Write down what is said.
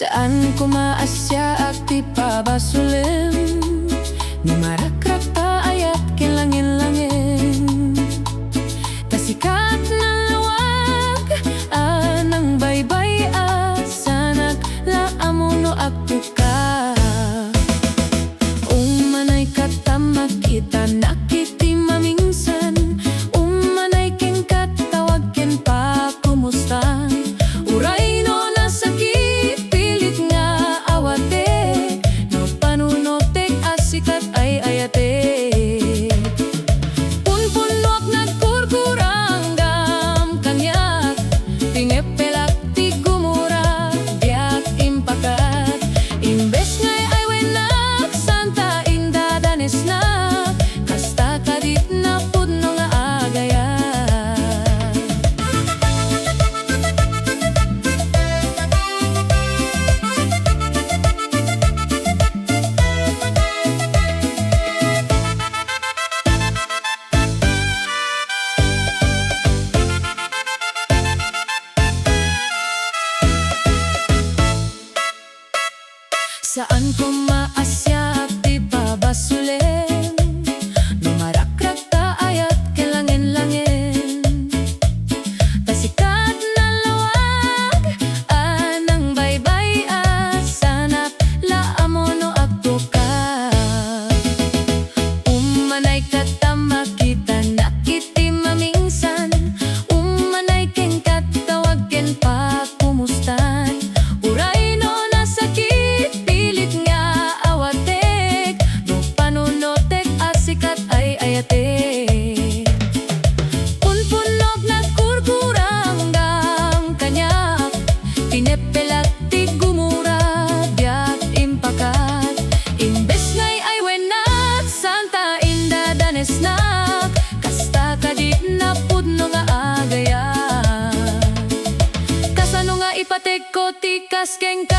Saan kumaasya at di pa basulim, ni marakrak ta ayat kilangin-langin. Tasikat na lawag, anang baybay asanak, laamuno agtuka. Umanay katama kita nakiti mamingsan, umanay ken katawag ken pa kumusta. Uray no nasakit pilit nga awate, no panunotek asikat ay ayate. Punpunok nagkurkuranggam kanyak, tingepelak ti gumura biak impakat. Imbes ngay ay wenak santa inda danes na, kasta kadit na pudno nga agaya. Saan kumaasya at di pa basulim, lumarakrak ta ayat kilangin-langin. Tasikat na lawag, anang baybay asanak, laamono agtuka. Umanay katama kita nakiti mamingsan, umanay ken katawag ken pa kumustan. Uray no nasakit pilit nga awatek, no panunotek asikat ay ayate. Punpunog nagkurkuranggam kanyak, tinepelak ti gumura biak impakat. Imbes ngay ay wenak santa inda danes na, kasta kadit na pudno nga agaya. Kasano nga ipatek ko ti kaskeng ka.